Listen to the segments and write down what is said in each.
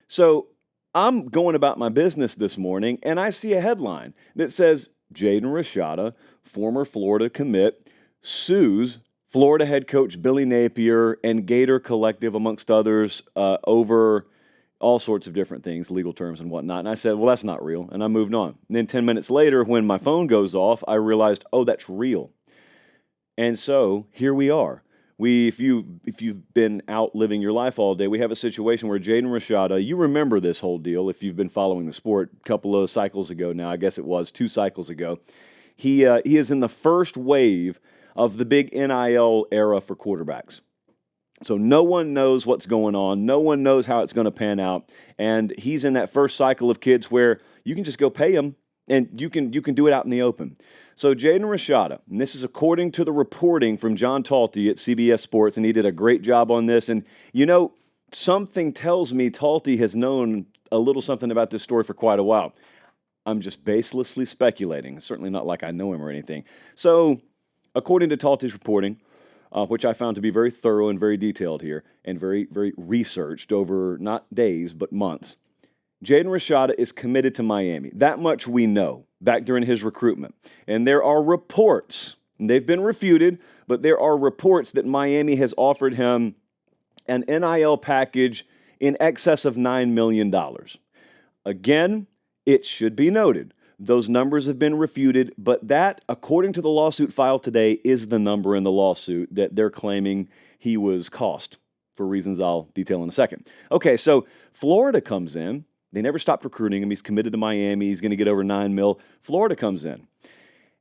So I'm going about my business this morning, and I see a headline that says Jaden Rashada, former Florida commit, sues Florida head coach Billy Napier and Gator Collective, amongst others, over all sorts of different things, legal terms and whatnot. And I said, well, that's not real. And I moved on. And then 10 minutes later, when my phone goes off, I realized, oh, that's real. And so here we are. If you've been out living your life all day, we have a situation where Jaden Rashada, you remember this whole deal if you've been following the sport a couple of cycles ago now, I guess it was 2 cycles ago. He is in the first wave of the big NIL era for quarterbacks. So no one knows what's going on. No one knows how it's going to pan out. And he's in that first cycle of kids where you can just go pay him and you can do it out in the open. So Jaden Rashada, and this is according to the reporting from John Talty at CBS Sports, and he did a great job on this. And, something tells me Talty has known a little something about this story for quite a while. I'm just baselessly speculating. It's certainly not like I know him or anything. So according to Talty's reporting, which I found to be very thorough and very detailed here and very, very researched over not days but months, Jaden Rashada is committed to Miami. That much we know back during his recruitment. And there are reports, and they've been refuted, but there are reports that Miami has offered him an NIL package in excess of $9 million. Again, it should be noted, those numbers have been refuted, but that, according to the lawsuit filed today, is the number in the lawsuit that they're claiming he was cost, for reasons I'll detail in a second. Okay, so Florida comes in. They never stopped recruiting him. He's committed to Miami. He's going to get over $9 million. Florida comes in,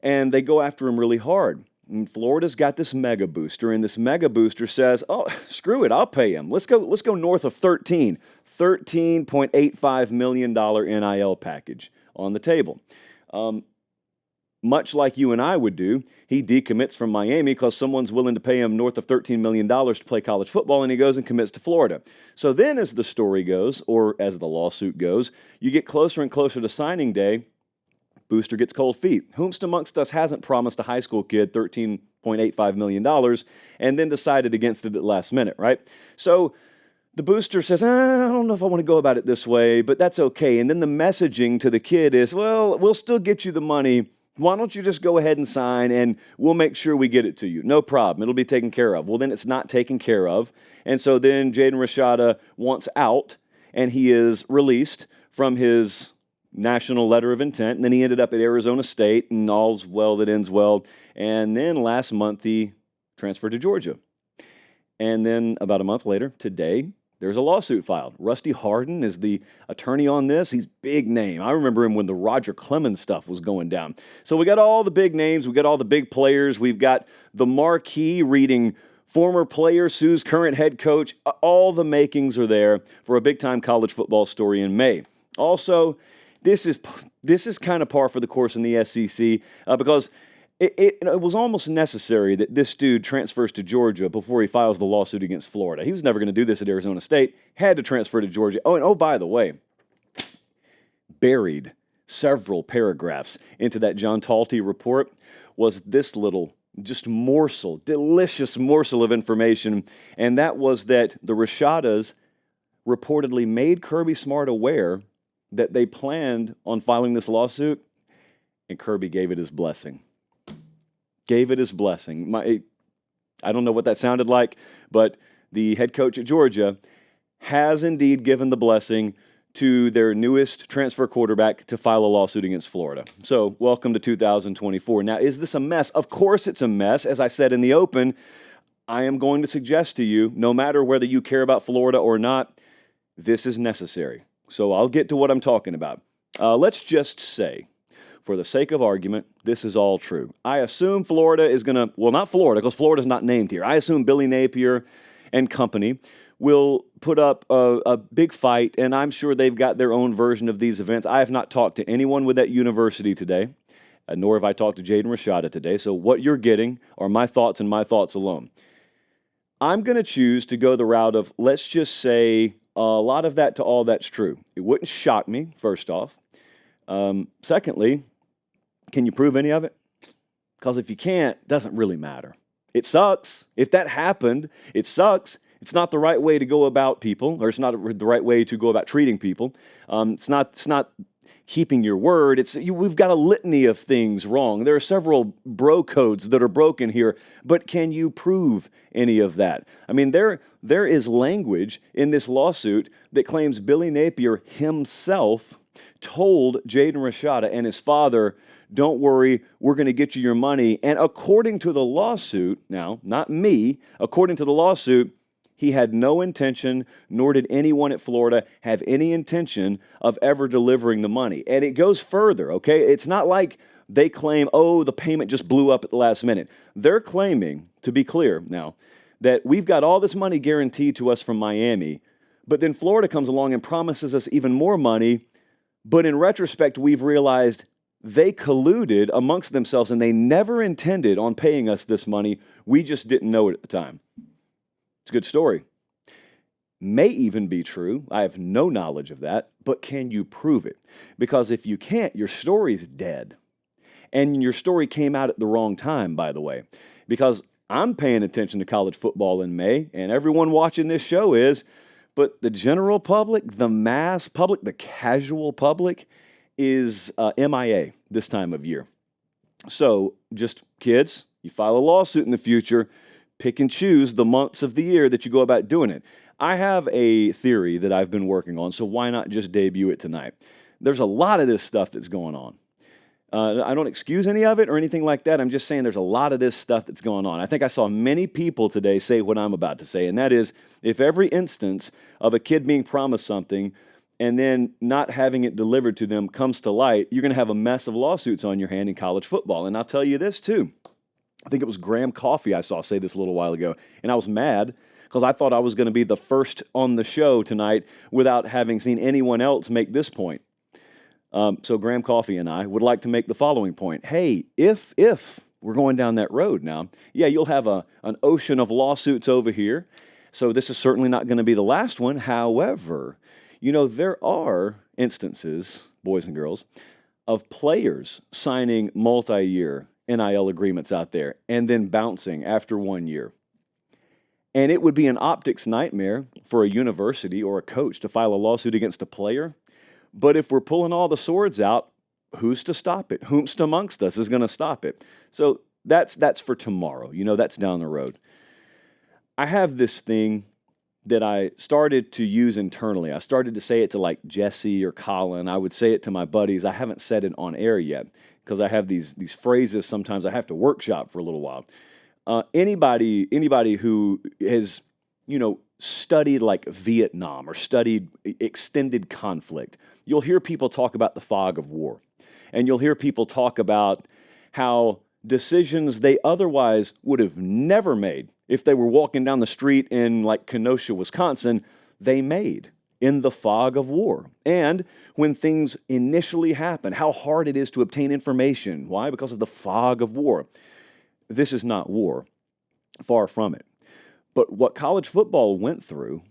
and they go after him really hard. And Florida's got this mega booster, and this mega booster says, oh, screw it, I'll pay him. Let's go north of $13.85 million NIL package on the table. Much like you and I would do, he decommits from Miami because someone's willing to pay him north of $13 million to play college football, and he goes and commits to Florida. So then as the story goes, or as the lawsuit goes, you get closer and closer to signing day, booster gets cold feet. Whomst amongst us hasn't promised a high school kid $13.85 million and then decided against it at the last minute, right? So the booster says, I don't know if I want to go about it this way, but that's okay. And then the messaging to the kid is, well, we'll still get you the money. Why don't you just go ahead and sign, and we'll make sure we get it to you. No problem. It'll be taken care of. Well, then it's not taken care of. And so then Jaden Rashada wants out, and he is released from his national letter of intent. And then he ended up at Arizona State, and all's well that ends well. And then last month, he transferred to Georgia. And then about a month later, today, there's a lawsuit filed. Rusty Hardin is the attorney on this. He's big name. I remember him when the Roger Clemens stuff was going down. So we got all the big names. We got all the big players. We've got the marquee reading former player sues current head coach. All the makings are there for a big-time college football story in May. Also, this is kind of par for the course in the SEC because it was almost necessary that this dude transfers to Georgia before he files the lawsuit against Florida. He was never going to do this at Arizona State, had to transfer to Georgia. Oh, by the way, buried several paragraphs into that John Talty report was this little just delicious morsel of information, and that was that the Rashadas reportedly made Kirby Smart aware that they planned on filing this lawsuit, and Kirby gave it his blessing. I don't know what that sounded like, but the head coach at Georgia has indeed given the blessing to their newest transfer quarterback to file a lawsuit against Florida. So welcome to 2024. Now, is this a mess? Of course it's a mess. As I said in the open, I am going to suggest to you, no matter whether you care about Florida or not, this is necessary. So I'll get to what I'm talking about. Let's just say, for the sake of argument, this is all true. I assume Florida is going to, well, not Florida, because Florida's not named here. I assume Billy Napier and company will put up a big fight, and I'm sure they've got their own version of these events. I have not talked to anyone with that university today, nor have I talked to Jaden Rashada today, so what you're getting are my thoughts and my thoughts alone. I'm going to choose to go the route of, let's just say, a lot of that to all that's true. It wouldn't shock me, first off. Secondly, can you prove any of it? Because if you can't, it doesn't really matter. It sucks. If that happened, it sucks. It's not the right way to go about people, or it's not the right way to go about treating people. It's not keeping your word. We've got a litany of things wrong. There are several bro codes that are broken here, but can you prove any of that? I mean, there is language in this lawsuit that claims Billy Napier himself told Jaden Rashada and his father, don't worry, we're going to get you your money. And according to the lawsuit, now, not me, according to the lawsuit, he had no intention, nor did anyone at Florida have any intention of ever delivering the money. And it goes further, okay? It's not like they claim, oh, the payment just blew up at the last minute. They're claiming, to be clear now, that we've got all this money guaranteed to us from Miami, but then Florida comes along and promises us even more money. But in retrospect, we've realized they colluded amongst themselves and they never intended on paying us this money. We just didn't know it at the time. It's a good story. May even be true. I have no knowledge of that, but can you prove it? Because if you can't, your story's dead. And your story came out at the wrong time, by the way, because I'm paying attention to college football in May, and everyone watching this show is, but the general public, the mass public, the casual public is MIA this time of year. So just kids, you file a lawsuit in the future, pick and choose the months of the year that you go about doing it. I have a theory that I've been working on, so why not just debut it tonight? There's a lot of this stuff that's going on. I don't excuse any of it or anything like that. I'm just saying there's a lot of this stuff that's going on. I think I saw many people today say what I'm about to say, and that is if every instance of a kid being promised something and then not having it delivered to them comes to light, you're going to have a mess of lawsuits on your hand in college football. And I'll tell you this too. I think it was Graham Coffey I saw say this a little while ago, and I was mad because I thought I was going to be the first on the show tonight without having seen anyone else make this point. So Graham Coffey and I would like to make the following point. Hey, if we're going down that road now, yeah, you'll have an ocean of lawsuits over here, so this is certainly not going to be the last one. However, there are instances, boys and girls, of players signing multi-year NIL agreements out there and then bouncing after 1 year. And it would be an optics nightmare for a university or a coach to file a lawsuit against a player. But if we're pulling all the swords out, who's to stop it? Whomst amongst us is going to stop it? So that's for tomorrow. That's down the road. I have this thing that I started to use internally. I started to say it to like Jesse or Colin. I would say it to my buddies. I haven't said it on air yet because I have these phrases sometimes I have to workshop for a little while. Anybody who has, studied like Vietnam or studied extended conflict, you'll hear people talk about the fog of war. And you'll hear people talk about how decisions they otherwise would have never made if they were walking down the street in like Kenosha, Wisconsin, they made in the fog of war. And when things initially happen, how hard it is to obtain information. Why? Because of the fog of war. This is not war. Far from it. But what college football went through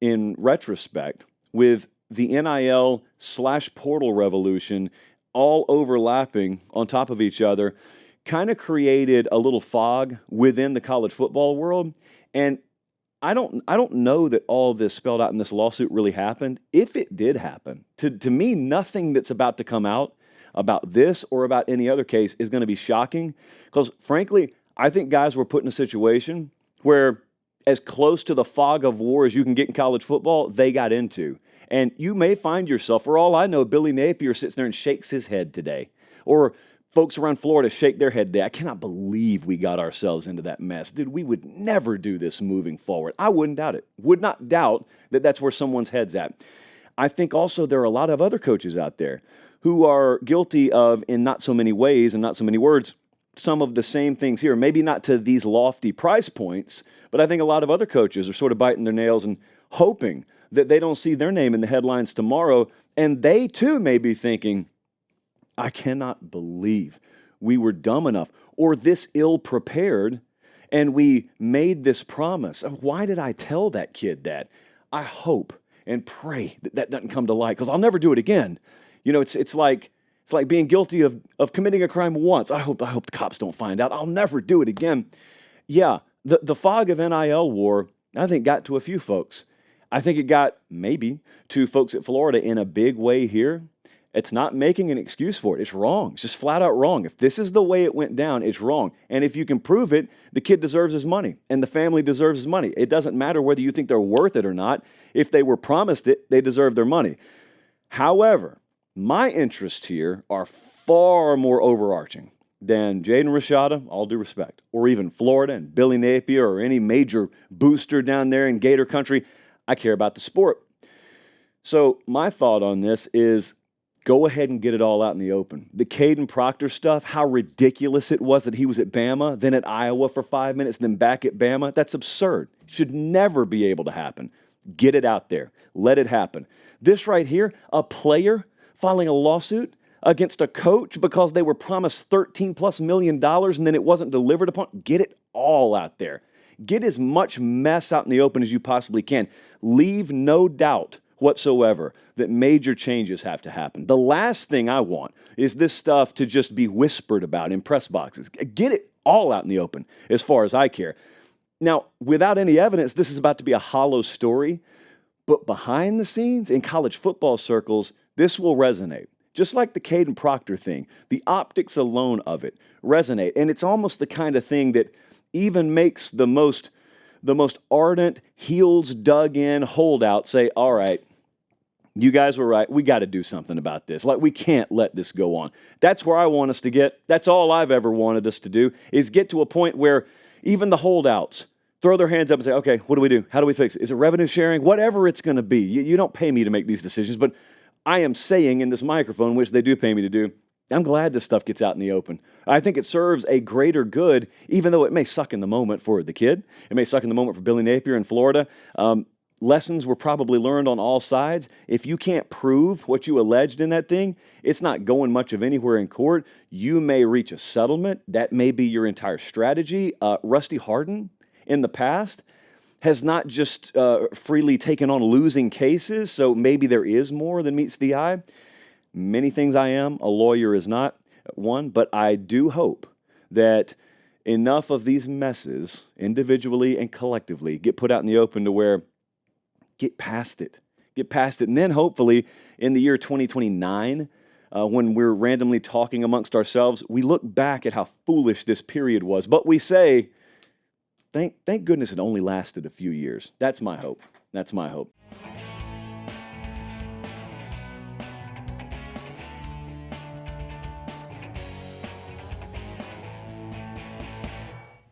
in retrospect with the NIL/portal revolution all overlapping on top of each other kind of created a little fog within the college football world. And I don't know that all of this spelled out in this lawsuit really happened. If it did happen, to me, nothing that's about to come out about this or about any other case is going to be shocking because, frankly, I think guys were put in a situation where as close to the fog of war as you can get in college football, they got into. And you may find yourself, for all I know, Billy Napier sits there and shakes his head today. Or folks around Florida shake their head today. I cannot believe we got ourselves into that mess. Dude, we would never do this moving forward. I wouldn't doubt it. Would not doubt that that's where someone's head's at. I think also there are a lot of other coaches out there who are guilty of, in not so many ways and not so many words, some of the same things here. Maybe not to these lofty price points, but I think a lot of other coaches are sort of biting their nails and hoping that they don't see their name in the headlines tomorrow. And they too may be thinking, I cannot believe we were dumb enough or this ill-prepared and we made this promise. Why did I tell that kid that? I hope and pray that that doesn't come to light because I'll never do it again. It's like being guilty of committing a crime once. I hope the cops don't find out. I'll never do it again. Yeah, the fog of NIL war I think it got to a few folks. I think it got maybe to folks at Florida in a big way here. It's not making an excuse for it. It's wrong. It's just flat out wrong. If this is the way it went down, it's wrong. And if you can prove it, the kid deserves his money and the family deserves his money. It doesn't matter whether you think they're worth it or not. If they were promised it, they deserve their money. However, my interests here are far more overarching than Jaden Rashada, all due respect, or even Florida and Billy Napier or any major booster down there in Gator country. I care about the sport. So my thought on this is go ahead and get it all out in the open. The Caden Proctor stuff, how ridiculous it was that he was at Bama, then at Iowa for 5 minutes, then back at Bama. That's absurd. Should never be able to happen. Get it out there. Let it happen. This right here, a player filing a lawsuit against a coach because they were promised $13+ million and then it wasn't delivered upon. Get it all out there. Get as much mess out in the open as you possibly can. Leave no doubt whatsoever that major changes have to happen. The last thing I want is this stuff to just be whispered about in press boxes. Get it all out in the open as far as I care. Now, without any evidence, this is about to be a hollow story, but behind the scenes in college football circles, this will resonate. Just like the Caden Proctor thing, the optics alone of it resonate. And it's almost the kind of thing that even makes the most ardent, heels dug in holdout say, all right, you guys were right. We got to do something about this. Like, we can't let this go on. That's where I want us to get. That's all I've ever wanted us to do, is get to a point where even the holdouts throw their hands up and say, okay, what do we do? How do we fix it? Is it revenue sharing? Whatever it's going to be. You don't pay me to make these decisions, but I am saying in this microphone, which they do pay me to do, I'm glad this stuff gets out in the open. I think it serves a greater good, even though it may suck in the moment for the kid. It may suck in the moment for Billy Napier in Florida. Lessons were probably learned on all sides. If you can't prove what you alleged in that thing, it's not going much of anywhere in court. You may reach a settlement. That may be your entire strategy. Rusty Hardin in the past has not just freely taken on losing cases, so maybe there is more than meets the eye. Many things I am, a lawyer is not one, but I do hope that enough of these messes, individually and collectively, get put out in the open to where get past it. And then hopefully in the year 2029, when we're randomly talking amongst ourselves, we look back at how foolish this period was, but we say, thank goodness it only lasted a few years. That's my hope.